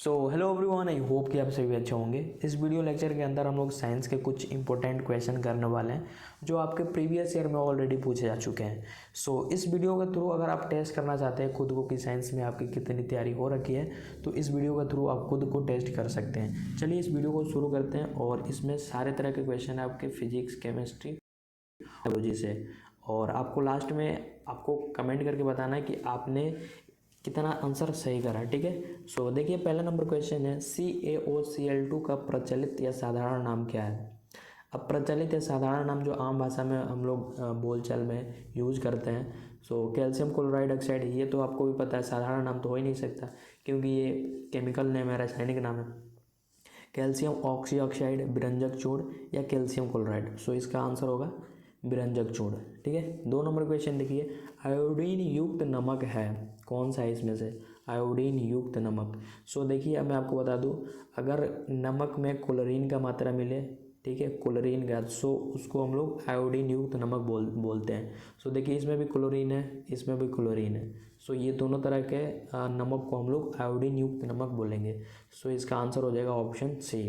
So hello everyone, I hope कि आप सभी अच्छे होंगे। इस वीडियो लेक्चर के अंदर हम लोग साइंस के कुछ इंपॉर्टेंट क्वेश्चन करने वाले हैं जो आपके प्रीवियस ईयर में ऑलरेडी पूछे जा चुके हैं। सो इस वीडियो के थ्रू अगर आप टेस्ट करना चाहते हैं खुद को कि साइंस में आपकी कितनी तैयारी हो रखी है, तो इस वीडियो के थ्रू आप खुद को टेस्ट कर सकते हैं। चलिए इस वीडियो को शुरू करते हैं। और इसमें सारे तरह के क्वेश्चन है आपके फिजिक्स, केमिस्ट्री, बायोलॉजी से। और आपको लास्ट में आपको कमेंट करके बताना है कि आपने कितना आंसर सही करा, ठीक है। सो देखिए पहला नंबर क्वेश्चन है, CaOCl2 का प्रचलित या साधारण नाम क्या है। अब प्रचलित या साधारण नाम जो आम भाषा में हम लोग बोलचाल में यूज करते हैं, सो कैल्शियम क्लोराइड ऑक्साइड, ये तो आपको भी पता है, साधारण नाम तो हो ही नहीं सकता क्योंकि ये केमिकल नेम है, रासायनिक नाम है। कैल्शियम ऑक्सी ऑक्साइड, विरंजक चूर्ण या कैल्शियम क्लोराइड। सो इसका आंसर होगा विरंजक चूर्ण, ठीक है। 2 नंबर क्वेश्चन देखिए, आयोडीन युक्त नमक है कौन सा है इसमें से, आयोडीन युक्त नमक। सो देखिए अब मैं आपको बता दूं, अगर नमक में क्लोरीन का मात्रा मिले, ठीक है, क्लोरीन का, सो उसको हम लोग आयोडीन युक्त नमक बोलते हैं। सो देखिए इसमें भी क्लोरीन है, इसमें भी क्लोरीन है। सो ये दोनों तरह के नमक को हम लोग आयोडीन युक्त नमक बोलेंगे। सो इसका आंसर हो जाएगा ऑप्शन सी।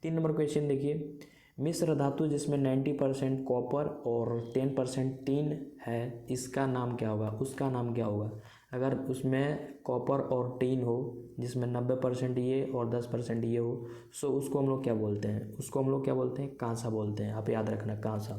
3 नंबर क्वेश्चन देखिए, मिश्र धातु जिसमें 90% कॉपर और 10% टीन है, इसका नाम क्या होगा, उसका नाम क्या होगा। अगर उसमें कॉपर और टीन हो जिसमें 90% ये और 10% ये हो, सो उसको हम लोग क्या बोलते हैं, उसको हम लोग क्या बोलते हैं, कांसा बोलते हैं। आप याद रखना, कांसा।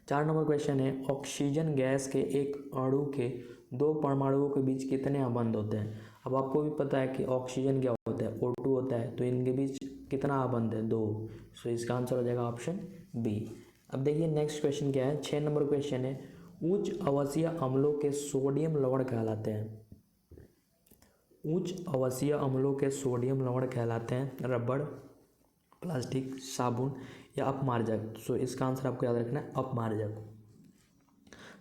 4 नंबर क्वेश्चन है, ऑक्सीजन गैस के एक अणु के 2 परमाणुओं के बीच कितने आबंध होते हैं। अब आपको भी पता है कि ऑक्सीजन क्या होता है, O2 होता है, तो इनके बीच कितना आबंध है, 2। सो इसका आंसर हो जाएगा ऑप्शन बी। अब देखिए नेक्स्ट क्वेश्चन क्या है, 6 नंबर क्वेश्चन है, उच्च आवासीय अम्लों के सोडियम लवण कहलाते हैं। उच्च आवासीय अम्लों के सोडियम लवण कहलाते हैं रबड़, प्लास्टिक, साबुन या अपमार्जक। सो इसका आंसर आपको याद रखना है अपमार्जक।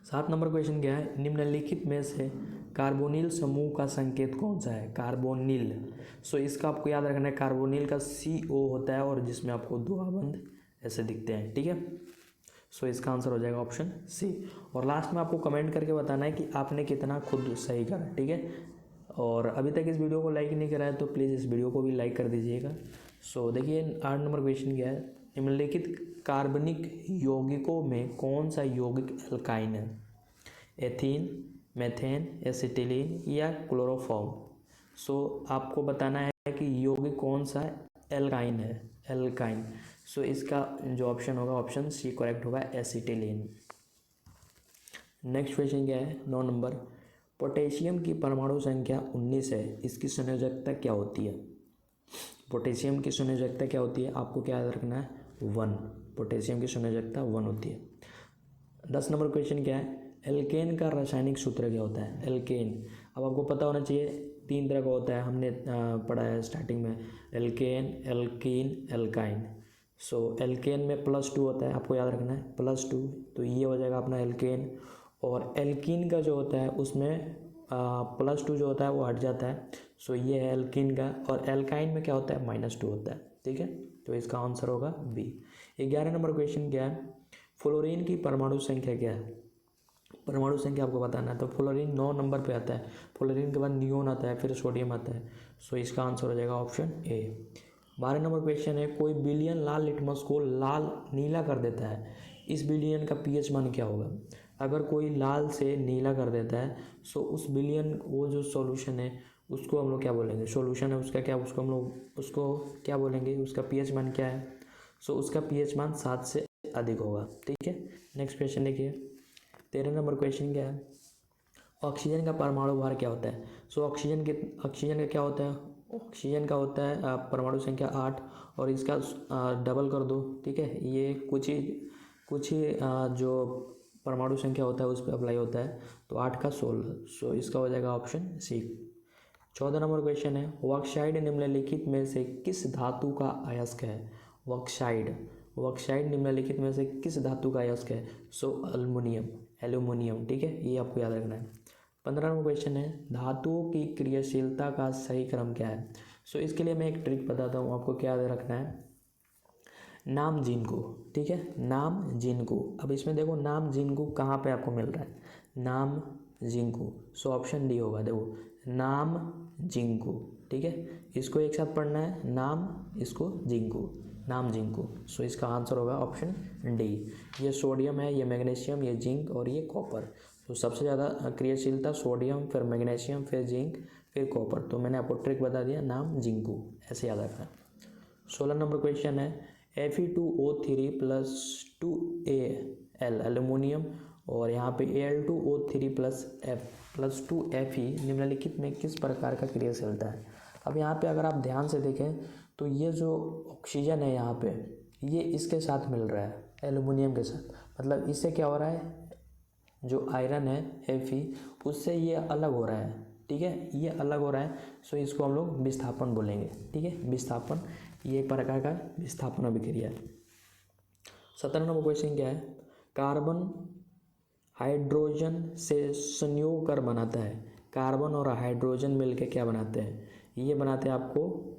7 नंबर क्वेश्चन क्या है, निम्नलिखित में से कार्बोनिल समूह का संकेत कौन सा है, कार्बोनिल। सो इसका आपको याद रखना है, कार्बोनिल का CO होता है और जिसमें आपको 2 आबंध ऐसे दिखते हैं, ठीक है। सो इसका आंसर हो जाएगा ऑप्शन सी। और लास्ट में आपको कमेंट करके बताना है कि आपने कितना खुद सही करा, ठीक है। और अभी तक इस वीडियो को लाइक नहीं करा है तो प्लीज़ इस वीडियो को भी लाइक कर दीजिएगा। सो देखिए 8 नंबर क्वेश्चन क्या है, निम्नलिखित कार्बनिक यौगिकों में कौन सा यौगिक एल्काइन है, एथीन, मेथेन, एसिटिलीन या क्लोरोफॉर्म। सो आपको बताना है कि यौगिक कौन सा एल्काइन है, एल्काइन। सो इसका जो ऑप्शन होगा ऑप्शन सी करेक्ट होगा, एसिटिलीन। नेक्स्ट क्वेश्चन क्या है, 9 नंबर, पोटेशियम की परमाणु संख्या 19 है, इसकी संयोजकता क्या होती है। पोटेशियम की संयोजकता क्या होती है, आपको क्या याद रखना है, 1। पोटेशियम की संयोजकता 1 होती है। 10 नंबर क्वेश्चन क्या है, एल्केन का रासायनिक सूत्र क्या होता है, एल्केन। अब आपको पता होना चाहिए 3 तरह का होता है, हमने पढ़ा है स्टार्टिंग में, एल्केन, एल्कीन, एल्काइन। सो एल्केन में +2 होता है, आपको याद रखना है +2, तो ये हो जाएगा अपना एल्केन। और एल्कीन का जो होता है उसमें +2 जो होता है वो हट जाता है, सो ये है एल्कीन का। और एल्काइन में क्या होता है, -2 होता है, ठीक है। तो इसका आंसर होगा बी। 11 नंबर क्वेश्चन क्या है, फ्लोरीन की परमाणु संख्या क्या है। परमाणु संख्या आपको बताना है, तो फ्लोरीन 9 नंबर पे आता है, फ्लोरीन के बाद नियोन आता है, फिर सोडियम आता है। सो इसका आंसर हो जाएगा ऑप्शन ए। 12 नंबर क्वेश्चन है, कोई बिलियन लाल लिटमस को लाल नीला कर देता है, इस बिलियन का pH मान क्या होगा। अगर कोई लाल से नीला कर देता है, सो उस बिलियन, वो जो सॉल्यूशन है उसको हम लोग क्या बोलेंगे, सॉल्यूशन है उसका क्या, उसको हम लोग उसको क्या बोलेंगे, उसका pH मान क्या है। सो उसका pH मान 7 से अधिक होगा, ठीक है। नेक्स्ट क्वेश्चन देखिए, 13 नंबर क्वेश्चन क्या है, ऑक्सीजन का परमाणु भार क्या होता है। सो ऑक्सीजन का क्या होता है, ऑक्सीजन का होता है परमाणु संख्या 8, और इसका डबल कर दो, ठीक है। ये कुछ ही जो परमाणु संख्या होता है उस पर अप्लाई होता है, तो 8 का 16। सो इसका हो जाएगा ऑप्शन सी। 14 नंबर क्वेश्चन है, ऑक्साइड निम्नलिखित में से किस धातु का अयस्क है। ऑक्साइड निम्नलिखित में से किस धातु का अयस्क है। सो एल्यूमिनियम, ठीक है, ये आपको याद रखना है। 15 नंबर क्वेश्चन है, धातुओं की क्रियाशीलता का सही क्रम क्या है। सो इसके लिए मैं एक ट्रिक बताता हूँ, आपको क्या याद रखना है, नाम जिनको, ठीक है, नाम जिनको। अब इसमें देखो नाम जिनको कहाँ पे आपको मिल रहा है, नाम जिनको। सो ऑप्शन डी होगा, देखो नाम जिंकू, ठीक है। इसको एक साथ पढ़ना है, नाम, इसको जिंकू, नाम जिंकू। सो इसका आंसर होगा ऑप्शन डी। ये सोडियम है, ये मैग्नीशियम, ये जिंक और ये कॉपर। तो सबसे ज़्यादा क्रियाशीलता सोडियम, फिर मैग्नीशियम, फिर जिंक, फिर कॉपर। तो मैंने आपको ट्रिक बता दिया, नाम जिंकू, ऐसे याद रखना। 16 नंबर क्वेश्चन है Fe2O3 प्लस 2Al एल्यूमिनियम और यहाँ पे Al2O3 प्लस 2Fe निम्नलिखित में किस प्रकार का क्रियाशीलता है। अब यहाँ पे अगर आप ध्यान से देखें तो ये जो ऑक्सीजन है यहाँ पे, ये इसके साथ मिल रहा है एल्यूमिनियम के साथ, मतलब इससे क्या हो रहा है, जो आयरन है Fe उससे ये अलग हो रहा है, ठीक है, ये अलग हो रहा है। सो इसको हम लोग विस्थापन बोलेंगे, ठीक है, विस्थापन, ये एक प्रकार का विस्थापन अभिक्रिया है। 17 नंबर क्वेश्चन क्या है, कार्बन हाइड्रोजन से संयोग कर बनाता है। कार्बन और हाइड्रोजन मिलके क्या बनाते हैं, ये बनाते हैं आपको,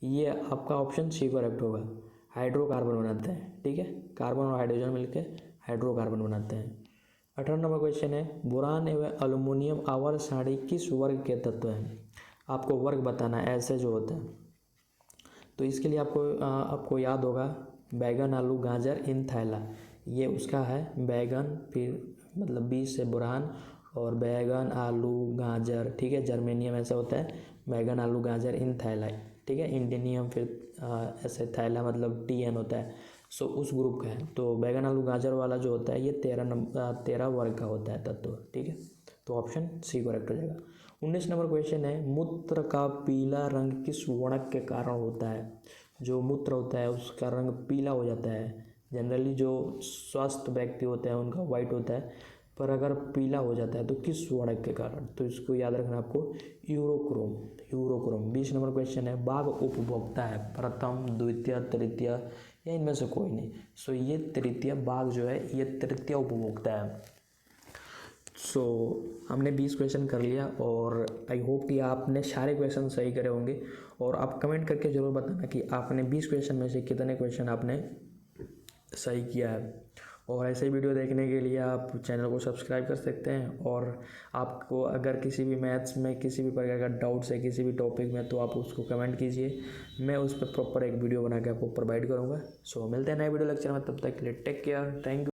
ये आपका ऑप्शन सी करेक्ट होगा, हाइड्रोकार्बन बनाते हैं, ठीक है, कार्बन और हाइड्रोजन मिलके हाइड्रोकार्बन बनाते हैं। 18 नंबर क्वेश्चन है, बोरान एवं एल्यूमिनियम आवर्त सारणी किस वर्ग के तत्व हैं। आपको वर्ग बताना है, ऐसे जो होता है। तो इसके लिए आपको याद होगा बैगन, आलू, गाजर, इन थैला, ये उसका है बैगन, फिर मतलब बी से बोरान और बैगन, आलू, गाजर, ठीक है, जर्मेनियम ऐसा होता है, बैगन, आलू, गाजर, इन थैला, ठीक है, इंडिनियम, फिर ऐसे थैला मतलब TN होता है। सो उस ग्रुप का है। तो बैगन, आलू, गाजर वाला जो होता है ये 13 वर्ग का होता है तत्व, ठीक है। तो ऑप्शन सी करेक्ट हो जाएगा। 19 नंबर क्वेश्चन है, मूत्र का पीला रंग किस वर्णक के कारण होता है। जो मूत्र होता है उसका रंग पीला हो जाता है। जनरली जो स्वस्थ व्यक्ति होते हैं उनका वाइट होता है, पर अगर पीला हो जाता है तो किस वर्णक के कारण, तो इसको याद रखना आपको, यूरोक्रोम, यूरोक्रोम। 20 नंबर क्वेश्चन है, बाघ उपभोक्ता है, प्रथम, द्वितीय, तृतीय या इनमें से कोई नहीं। सो ये तृतीय, बाघ जो है ये तृतीय उपभोक्ता है। सो हमने 20 क्वेश्चन कर लिया और आई होप कि आपने सारे क्वेश्चन सही करे होंगे। और आप कमेंट करके ज़रूर बताना कि आपने 20 क्वेश्चन में से कितने क्वेश्चन आपने सही किया है। और ऐसे वीडियो देखने के लिए आप चैनल को सब्सक्राइब कर सकते हैं। और आपको अगर किसी भी मैथ्स में किसी भी प्रकार का डाउट्स है किसी भी टॉपिक में, तो आप उसको कमेंट कीजिए, मैं उस पर प्रॉपर एक वीडियो बना के आपको प्रोवाइड करूँगा। सो मिलते हैं नए वीडियो लेक्चर में, तब तक के लिए टेक केयर, थैंक यू।